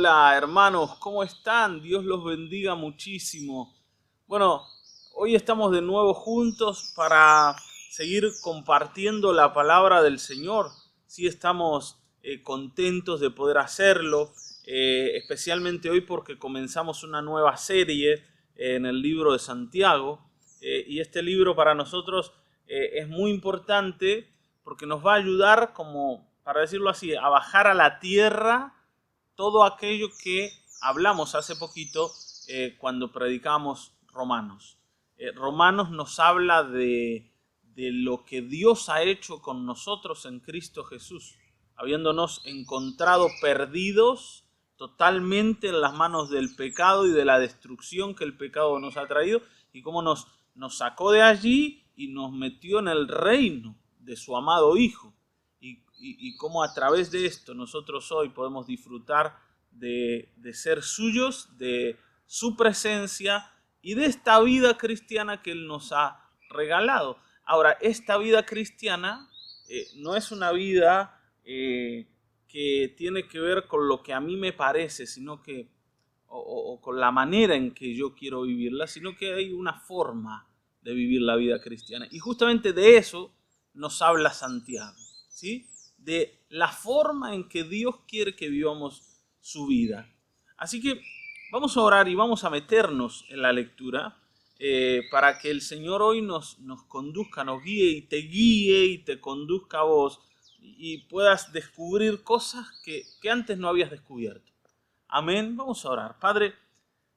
Hola hermanos, ¿cómo están? Dios los bendiga muchísimo. Bueno, hoy estamos de nuevo juntos para seguir compartiendo la palabra del Señor. Sí, estamos contentos de poder hacerlo, especialmente hoy porque comenzamos una nueva serie en el libro de Santiago. Y este libro para nosotros es muy importante porque nos va a ayudar, como para decirlo así, a bajar a la tierra todo aquello que hablamos hace poquito cuando predicamos Romanos. Romanos nos habla de lo que Dios ha hecho con nosotros en Cristo Jesús, habiéndonos encontrado perdidos totalmente en las manos del pecado y de la destrucción que el pecado nos ha traído, y cómo nos sacó de allí y nos metió en el reino de su amado Hijo. Y cómo a través de esto nosotros hoy podemos disfrutar de ser suyos, de su presencia y de esta vida cristiana que Él nos ha regalado. Ahora, esta vida cristiana no es una vida que tiene que ver con lo que a mí me parece, sino que, o con la manera en que yo quiero vivirla, sino que hay una forma de vivir la vida cristiana. Y justamente de eso nos habla Santiago, ¿sí? De la forma en que Dios quiere que vivamos su vida. Así que vamos a orar y vamos a meternos en la lectura para que el Señor hoy nos conduzca, nos guíe y te conduzca a vos y puedas descubrir cosas que antes no habías descubierto. Amén. Vamos a orar. Padre,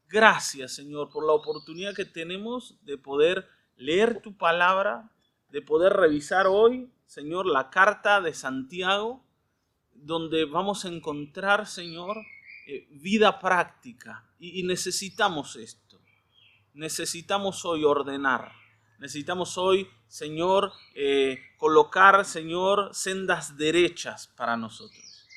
gracias, Señor, por la oportunidad que tenemos de poder leer tu palabra, de poder revisar hoy, Señor, la carta de Santiago, donde vamos a encontrar, Señor, vida práctica. Y necesitamos esto. Necesitamos hoy ordenar. Necesitamos hoy, Señor, colocar, Señor, sendas derechas para nosotros.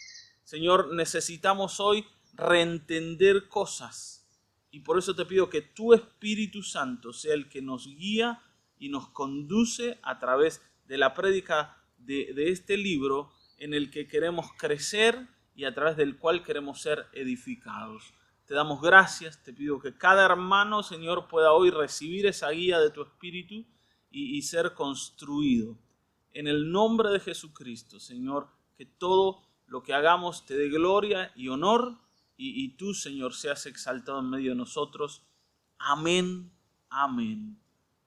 Señor, necesitamos hoy reentender cosas. Y por eso te pido que tu Espíritu Santo sea el que nos guía y nos conduce a través de la prédica de este libro en el que queremos crecer y a través del cual queremos ser edificados. Te damos gracias, te pido que cada hermano, Señor, pueda hoy recibir esa guía de tu Espíritu y ser construido. En el nombre de Jesucristo, Señor, que todo lo que hagamos te dé gloria y honor y tú, Señor, seas exaltado en medio de nosotros. Amén, amén,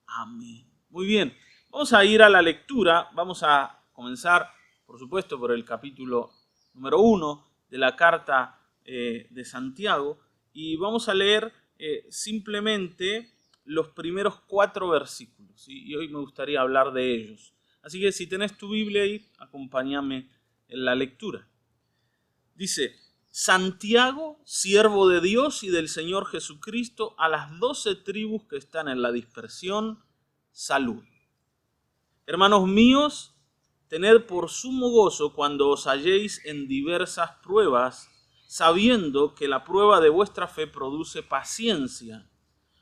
amén. Muy bien, vamos a ir a la lectura. Vamos a comenzar, por supuesto, por el capítulo número 1 de la carta de Santiago. Y vamos a leer simplemente los primeros 4 versículos. ¿Sí? Y hoy me gustaría hablar de ellos. Así que si tenés tu Biblia ahí, acompáñame en la lectura. Dice: Santiago, siervo de Dios y del Señor Jesucristo, a las 12 tribus que están en la dispersión, salud. Hermanos míos, tened por sumo gozo cuando os halléis en diversas pruebas, sabiendo que la prueba de vuestra fe produce paciencia.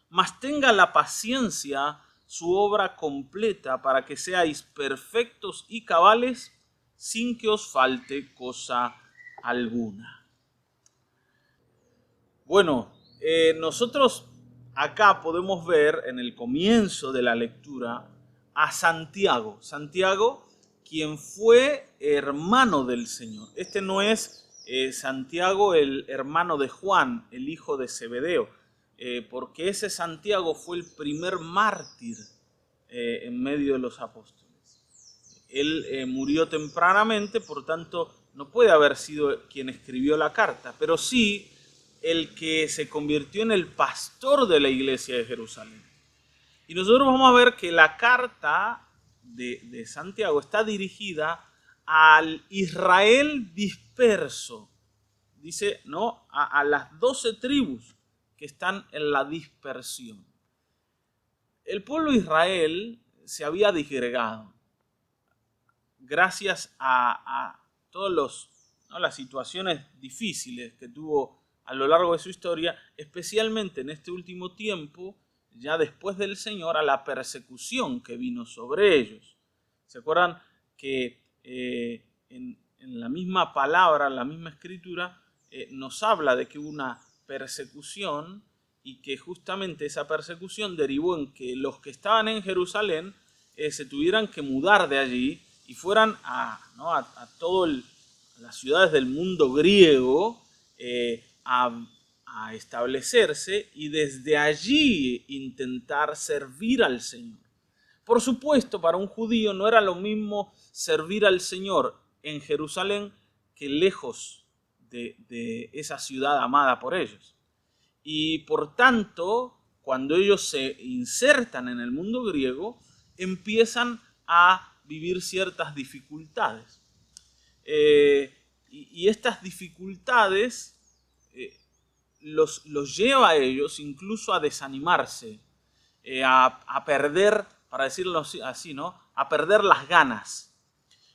Mas tenga la paciencia su obra completa para que seáis perfectos y cabales sin que os falte cosa alguna. Bueno, nosotros acá podemos ver en el comienzo de la lectura a Santiago. Santiago, quien fue hermano del Señor. Este no es Santiago, el hermano de Juan, el hijo de Zebedeo, porque ese Santiago fue el primer mártir en medio de los apóstoles. Él murió tempranamente, por tanto no puede haber sido quien escribió la carta, pero sí el que se convirtió en el pastor de la iglesia de Jerusalén. Y nosotros vamos a ver que la carta de Santiago está dirigida al Israel disperso. Dice, ¿no? A las 12 tribus que están en la dispersión. El pueblo de Israel se había disgregado gracias a todas las situaciones difíciles que tuvo a lo largo de su historia, especialmente en este último tiempo, ya después del Señor, a la persecución que vino sobre ellos. ¿Se acuerdan que en la misma palabra, en la misma escritura, nos habla de que hubo una persecución y que justamente esa persecución derivó en que los que estaban en Jerusalén se tuvieran que mudar de allí y fueran a todas las ciudades del mundo griego a establecerse y desde allí intentar servir al Señor. Por supuesto, para un judío no era lo mismo servir al Señor en Jerusalén que lejos de esa ciudad amada por ellos. Y por tanto, cuando ellos se insertan en el mundo griego, empiezan a vivir ciertas dificultades. Y estas dificultades los lleva a ellos incluso a desanimarse, a perder, para decirlo así, ¿no? A perder las ganas.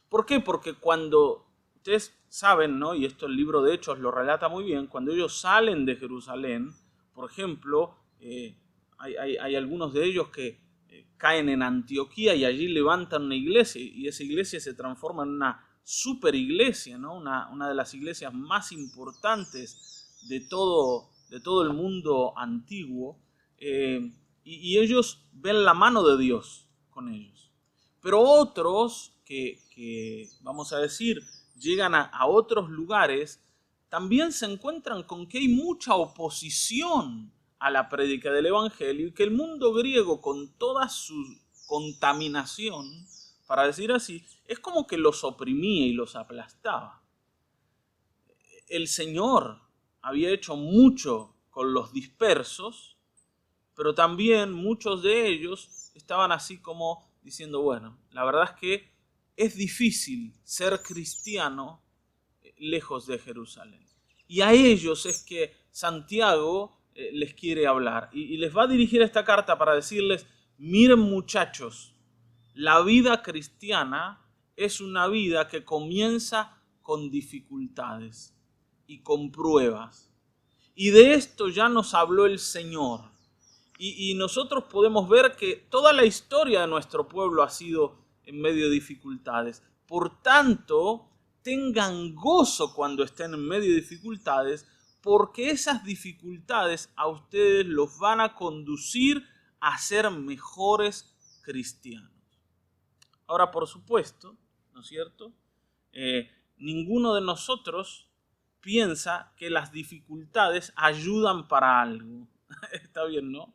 ¿Por qué? Porque cuando ustedes saben, ¿no? Y esto el libro de Hechos lo relata muy bien, cuando ellos salen de Jerusalén, por ejemplo, hay algunos de ellos que caen en Antioquía y allí levantan una iglesia y esa iglesia se transforma en una super iglesia, ¿no? Una de las iglesias más importantes de todo el mundo antiguo, y ellos ven la mano de Dios con ellos. Pero otros que vamos a decir, llegan a otros lugares, también se encuentran con que hay mucha oposición a la prédica del Evangelio y que el mundo griego, con toda su contaminación, para decir así, es como que los oprimía y los aplastaba. El Señor había hecho mucho con los dispersos, pero también muchos de ellos estaban así como diciendo, bueno, la verdad es que es difícil ser cristiano lejos de Jerusalén. Y a ellos es que Santiago les quiere hablar y les va a dirigir esta carta para decirles, miren muchachos, la vida cristiana es una vida que comienza con dificultades y con pruebas. Y de esto ya nos habló el Señor. Y nosotros podemos ver que toda la historia de nuestro pueblo ha sido en medio de dificultades. Por tanto, tengan gozo cuando estén en medio de dificultades, porque esas dificultades a ustedes los van a conducir a ser mejores cristianos. Ahora, por supuesto, ¿no es cierto? Ninguno de nosotros piensa que las dificultades ayudan para algo. Está bien, ¿no?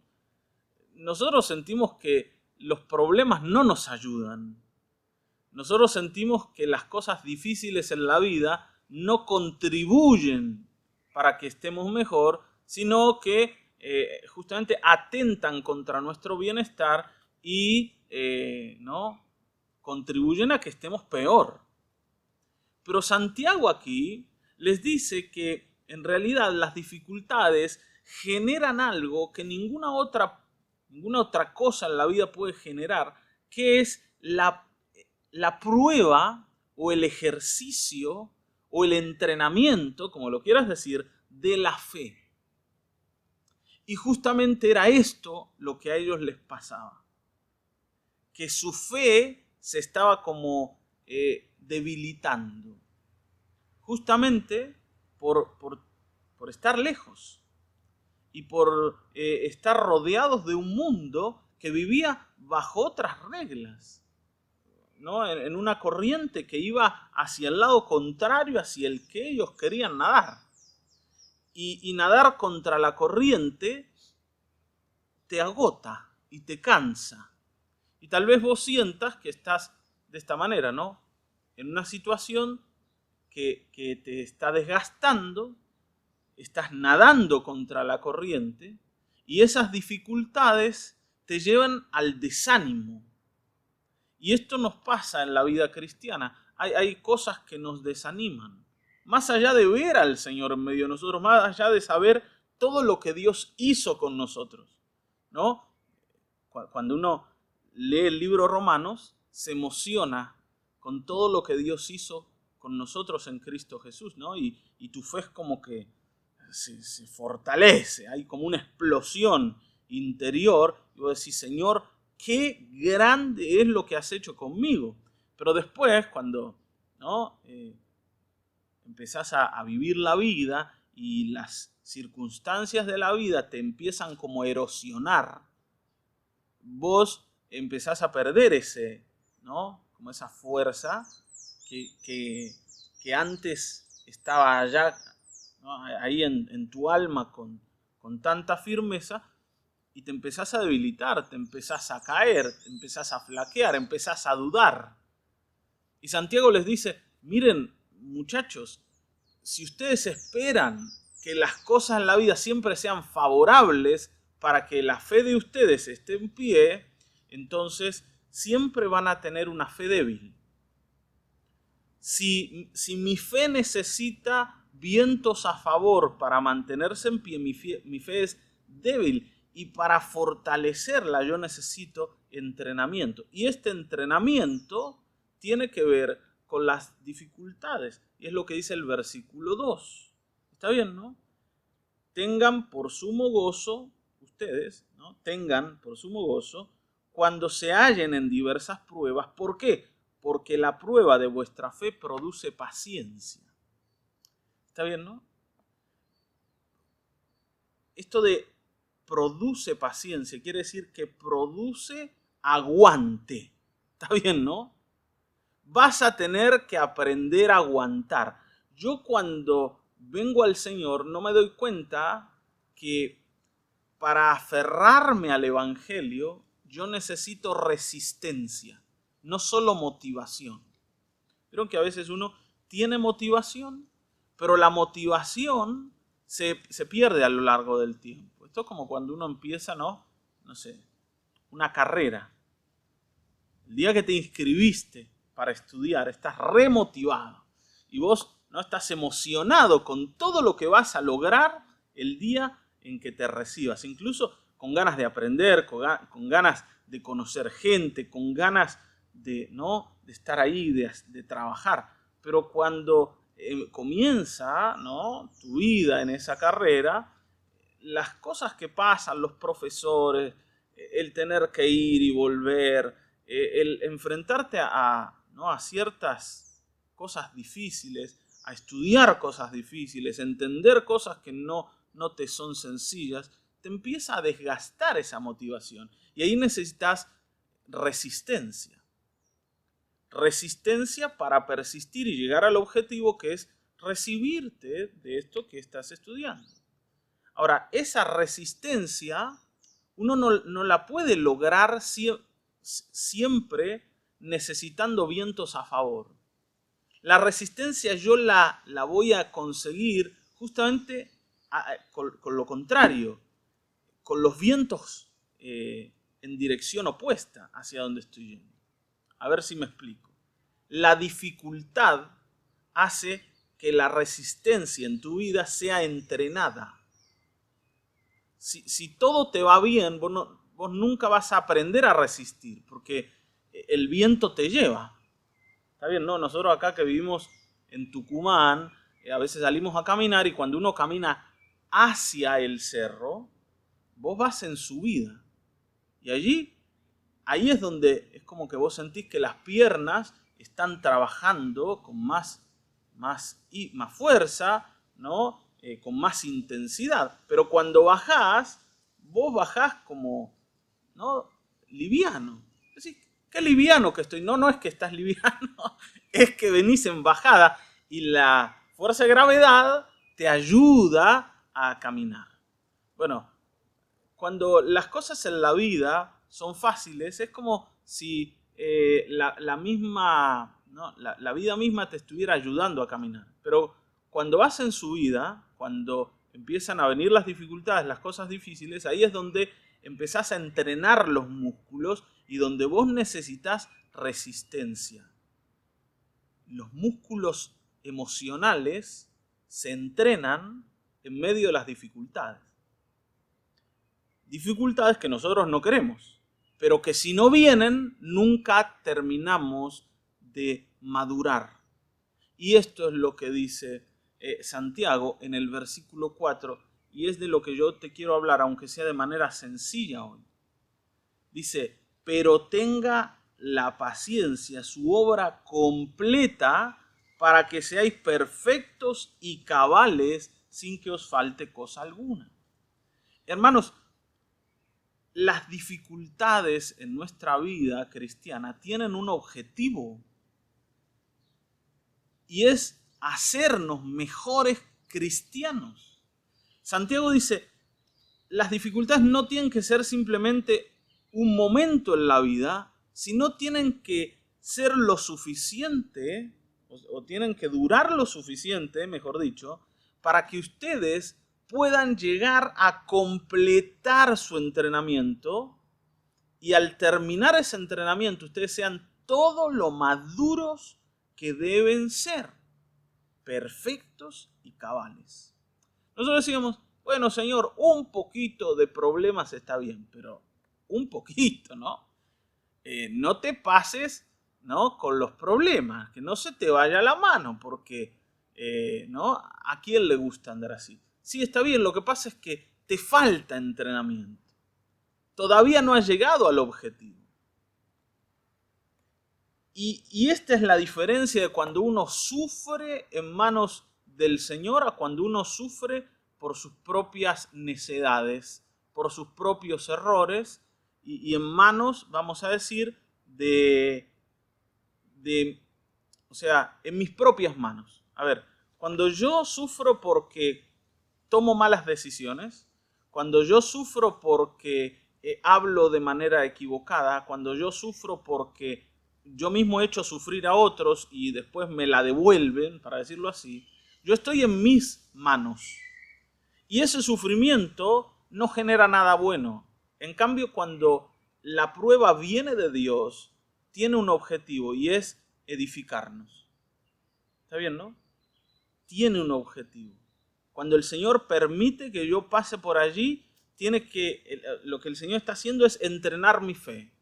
Nosotros sentimos que los problemas no nos ayudan. Nosotros sentimos que las cosas difíciles en la vida no contribuyen para que estemos mejor, sino que justamente atentan contra nuestro bienestar y ¿no? contribuyen a que estemos peor. Pero Santiago aquí les dice que en realidad las dificultades generan algo que ninguna otra cosa en la vida puede generar, que es la prueba o el ejercicio o el entrenamiento, como lo quieras decir, de la fe. Y justamente era esto lo que a ellos les pasaba. Que su fe se estaba como debilitando. Justamente por estar lejos y por estar rodeados de un mundo que vivía bajo otras reglas, ¿no? En una corriente que iba hacia el lado contrario, hacia el que ellos querían nadar. Y nadar contra la corriente te agota y te cansa. Y tal vez vos sientas que estás de esta manera, ¿no? En una situación que te está desgastando, estás nadando contra la corriente y esas dificultades te llevan al desánimo. Y esto nos pasa en la vida cristiana. Hay cosas que nos desaniman. Más allá de ver al Señor en medio de nosotros, más allá de saber todo lo que Dios hizo con nosotros, ¿no? Cuando uno lee el libro Romanos, se emociona con todo lo que Dios hizo con nosotros en Cristo Jesús, ¿no? Y tu fe es como que se fortalece, hay como una explosión interior, y vos decís, Señor, qué grande es lo que has hecho conmigo. Pero después, cuando ¿no? empezás a vivir la vida y las circunstancias de la vida te empiezan como a erosionar. Vos empezás a perder ¿no? Como esa fuerza que antes estaba allá, ¿no? Ahí en tu alma con tanta firmeza, y te empezás a debilitar, te empezás a caer, te empezás a flaquear, empezás a dudar. Y Santiago les dice, miren muchachos, si ustedes esperan que las cosas en la vida siempre sean favorables para que la fe de ustedes esté en pie, entonces siempre van a tener una fe débil. Si mi fe necesita vientos a favor para mantenerse en pie, mi fe es débil. Y para fortalecerla yo necesito entrenamiento. Y este entrenamiento tiene que ver con las dificultades. Y es lo que dice el versículo 2. ¿Está bien, no? Tengan por sumo gozo, ustedes, ¿no? Tengan por sumo gozo cuando se hallen en diversas pruebas. ¿Por qué? Porque la prueba de vuestra fe produce paciencia. ¿Está bien, no? Esto de produce paciencia quiere decir que produce aguante. ¿Está bien, no? Vas a tener que aprender a aguantar. Yo cuando vengo al Señor no me doy cuenta que para aferrarme al Evangelio yo necesito resistencia, no solo motivación. Vieron que a veces uno tiene motivación, pero la motivación se pierde a lo largo del tiempo. Esto es como cuando uno empieza, no sé, una carrera. El día que te inscribiste para estudiar, estás remotivado y vos no estás emocionado con todo lo que vas a lograr el día en que te recibas, incluso con ganas de aprender, con ganas de conocer gente, con ganas de estar ahí, de trabajar. Pero cuando comienza, ¿no?, tu vida en esa carrera, las cosas que pasan, los profesores, el tener que ir y volver, el enfrentarte a ciertas cosas difíciles, a estudiar cosas difíciles, entender cosas que no te son sencillas, te empieza a desgastar esa motivación. Y ahí necesitas resistencia. Resistencia para persistir y llegar al objetivo, que es recibirte de esto que estás estudiando. Ahora, esa resistencia uno no la puede lograr siempre necesitando vientos a favor. La resistencia yo la voy a conseguir justamente con lo contrario, con los vientos en dirección opuesta hacia donde estoy yendo. A ver si me explico. La dificultad hace que la resistencia en tu vida sea entrenada. Si todo te va bien, vos nunca vas a aprender a resistir, porque el viento te lleva. ¿Está bien? No, nosotros acá que vivimos en Tucumán, a veces salimos a caminar y cuando uno camina hacia el cerro, vos vas en subida. Y ahí es donde es como que vos sentís que las piernas están trabajando con más fuerza, ¿no? Con más intensidad. Pero cuando bajás, vos bajás como, ¿no?, liviano. Es decir, qué liviano que estoy. No es que estás liviano, es que venís en bajada y la fuerza de gravedad te ayuda a caminar. Bueno, cuando las cosas en la vida son fáciles, es como si la misma, ¿no?, la vida misma te estuviera ayudando a caminar. Pero cuando vas en subida, cuando empiezan a venir las dificultades, las cosas difíciles, ahí es donde empezás a entrenar los músculos y donde vos necesitas resistencia. Los músculos emocionales se entrenan en medio de las dificultades. Dificultades que nosotros no queremos, pero que si no vienen, nunca terminamos de madurar. Y esto es lo que dice Santiago en el versículo 4, y es de lo que yo te quiero hablar, aunque sea de manera sencilla hoy. Dice, pero tenga la paciencia, su obra completa, para que seáis perfectos y cabales sin que os falte cosa alguna. Hermanos, las dificultades en nuestra vida cristiana tienen un objetivo y es hacernos mejores cristianos. Santiago dice, las dificultades no tienen que ser simplemente un momento en la vida, sino tienen que ser lo suficiente, o tienen que durar lo suficiente, mejor dicho, para que ustedes puedan llegar a completar su entrenamiento y al terminar ese entrenamiento ustedes sean todo lo maduros que deben ser, perfectos y cabales. Nosotros decíamos, bueno, Señor, un poquito de problemas está bien, pero un poquito, ¿no? No te pases, ¿no?, con los problemas, que no se te vaya la mano, porque, ¿no?, ¿a quién le gusta andar así? Sí, está bien, lo que pasa es que te falta entrenamiento. Todavía no has llegado al objetivo. Y esta es la diferencia de cuando uno sufre en manos del Señor a cuando uno sufre por sus propias necedades, por sus propios errores y en manos, vamos a decir, o sea, en mis propias manos. A ver, cuando yo sufro porque tomo malas decisiones, cuando yo sufro porque hablo de manera equivocada, cuando yo sufro porque yo mismo he hecho sufrir a otros y después me la devuelven, para decirlo así, yo estoy en mis manos. Y ese sufrimiento no genera nada bueno. En cambio, cuando la prueba viene de Dios, tiene un objetivo y es edificarnos. ¿Está bien, no? Tiene un objetivo. Cuando el Señor permite que yo pase por allí, lo que el Señor está haciendo es entrenar mi fe.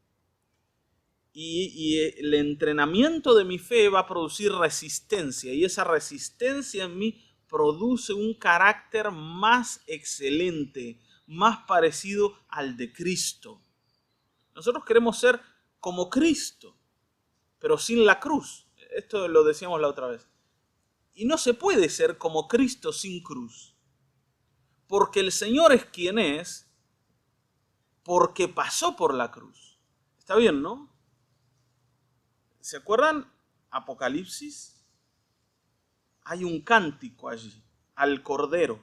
Y el entrenamiento de mi fe va a producir resistencia. Y esa resistencia en mí produce un carácter más excelente, más parecido al de Cristo. Nosotros queremos ser como Cristo, pero sin la cruz. Esto lo decíamos la otra vez. Y no se puede ser como Cristo sin cruz. Porque el Señor es quien es, porque pasó por la cruz. ¿Está bien, no? ¿Se acuerdan? Apocalipsis. Hay un cántico allí, al Cordero.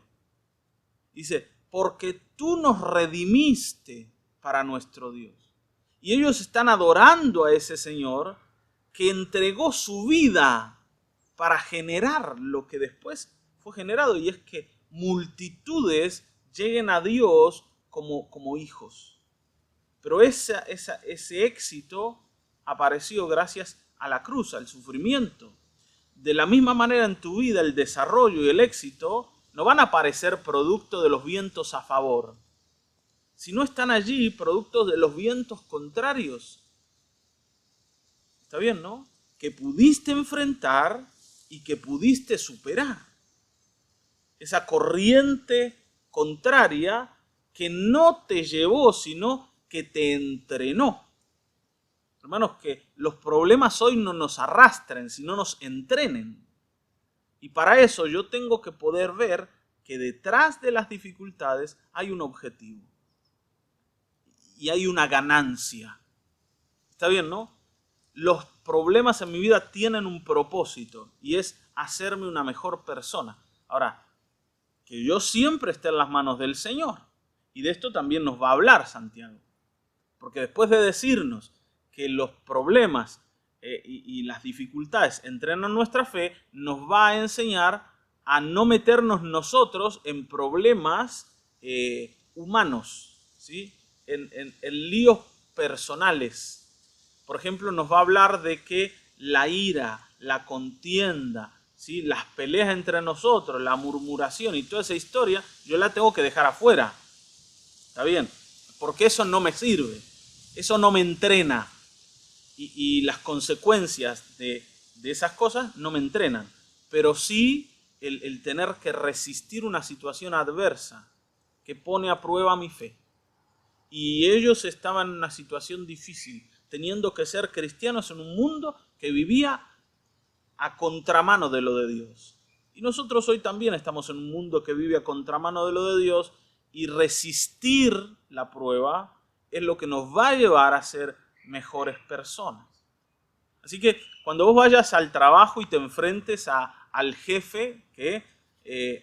Dice, porque tú nos redimiste para nuestro Dios. Y ellos están adorando a ese Señor que entregó su vida para generar lo que después fue generado. Y es que multitudes lleguen a Dios como hijos. Pero ese éxito apareció gracias a la cruz, al sufrimiento. De la misma manera en tu vida el desarrollo y el éxito no van a aparecer producto de los vientos a favor, sino están allí productos de los vientos contrarios. ¿Está bien, no? Que pudiste enfrentar y que pudiste superar. Esa corriente contraria que no te llevó, sino que te entrenó. Hermanos, que los problemas hoy no nos arrastren, sino nos entrenen. Y para eso yo tengo que poder ver que detrás de las dificultades hay un objetivo. Y hay una ganancia. ¿Está bien, no? Los problemas en mi vida tienen un propósito y es hacerme una mejor persona. Ahora, que yo siempre esté en las manos del Señor. Y de esto también nos va a hablar Santiago. Porque después de decirnos que los problemas y las dificultades entrenan nuestra fe, nos va a enseñar a no meternos nosotros en problemas humanos, ¿sí? En líos personales. Por ejemplo, nos va a hablar de que la ira, la contienda, ¿sí?, las peleas entre nosotros, la murmuración y toda esa historia, yo la tengo que dejar afuera. ¿Está bien? Porque eso no me sirve. Eso no me entrena. Y las consecuencias de esas cosas no me entrenan. Pero sí el tener que resistir una situación adversa que pone a prueba mi fe. Y ellos estaban en una situación difícil, teniendo que ser cristianos en un mundo que vivía a contramano de lo de Dios. Y nosotros hoy también estamos en un mundo que vive a contramano de lo de Dios, y resistir la prueba es lo que nos va a llevar a ser mejores personas. Así que cuando vos vayas al trabajo y te enfrentes al jefe, que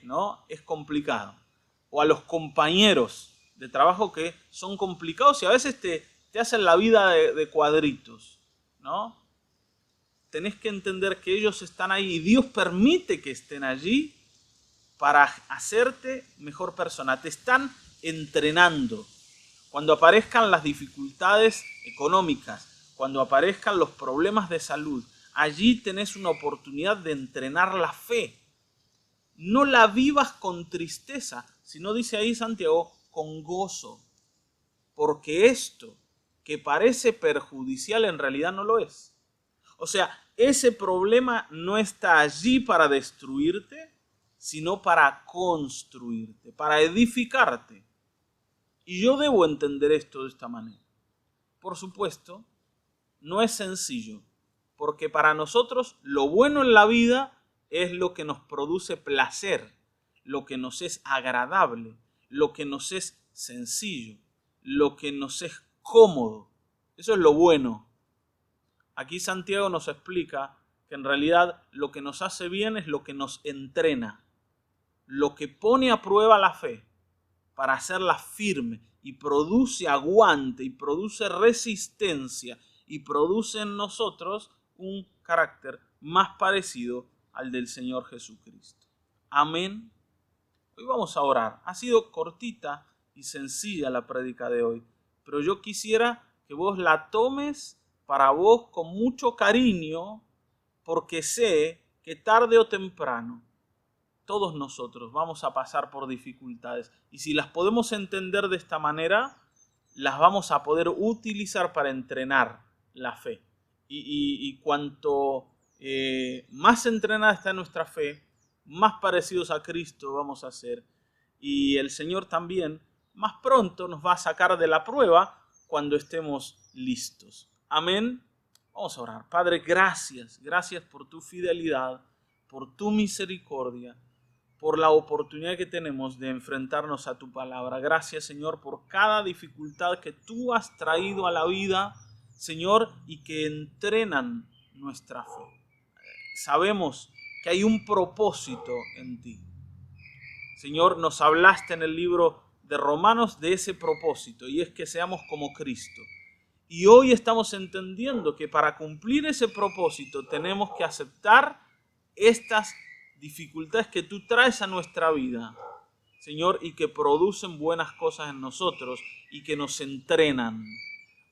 no es complicado, o a los compañeros de trabajo que son complicados y a veces te hacen la vida de cuadritos, ¿no? Tenés que entender que ellos están ahí y Dios permite que estén allí para hacerte mejor persona. Te están entrenando. Cuando aparezcan las dificultades económicas, cuando aparezcan los problemas de salud, allí tenés una oportunidad de entrenar la fe. No la vivas con tristeza, sino, dice ahí Santiago, con gozo. Porque esto que parece perjudicial en realidad no lo es. O sea, ese problema no está allí para destruirte, sino para construirte, para edificarte. Y yo debo entender esto de esta manera. Por supuesto, no es sencillo, porque para nosotros lo bueno en la vida es lo que nos produce placer, lo que nos es agradable, lo que nos es sencillo, lo que nos es cómodo. Eso es lo bueno. Aquí Santiago nos explica que en realidad lo que nos hace bien es lo que nos entrena, lo que pone a prueba la fe para hacerla firme y produce aguante y produce resistencia y produce en nosotros un carácter más parecido al del Señor Jesucristo. Amén. Hoy vamos a orar. Ha sido cortita y sencilla la prédica de hoy, pero yo quisiera que vos la tomes para vos con mucho cariño, porque sé que tarde o temprano todos nosotros vamos a pasar por dificultades, y si las podemos entender de esta manera, las vamos a poder utilizar para entrenar la fe. Y cuanto más entrenada está nuestra fe, más parecidos a Cristo vamos a ser. Y el Señor también más pronto nos va a sacar de la prueba cuando estemos listos. Amén. Vamos a orar. Padre, gracias. Gracias por tu fidelidad, por tu misericordia, por la oportunidad que tenemos de enfrentarnos a tu palabra. Gracias, Señor, por cada dificultad que tú has traído a la vida, Señor, y que entrenan nuestra fe. Sabemos que hay un propósito en ti. Señor, nos hablaste en el libro de Romanos de ese propósito, y es que seamos como Cristo. Y hoy estamos entendiendo que para cumplir ese propósito tenemos que aceptar estas dificultades que tú traes a nuestra vida, Señor, y que producen buenas cosas en nosotros y que nos entrenan.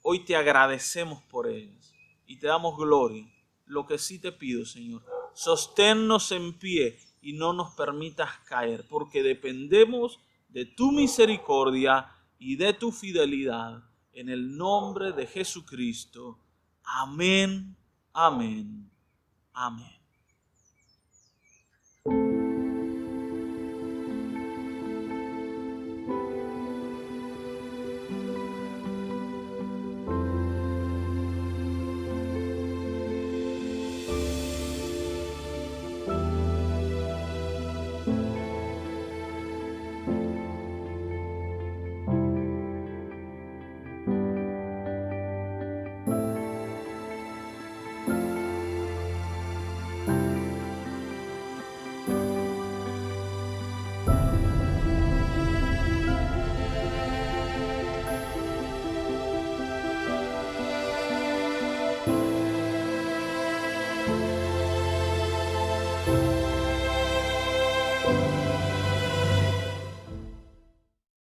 Hoy te agradecemos por ellas y te damos gloria. Lo que sí te pido, Señor, sosténnos en pie y no nos permitas caer, porque dependemos de tu misericordia y de tu fidelidad. En el nombre de Jesucristo. Amén, amén, amén.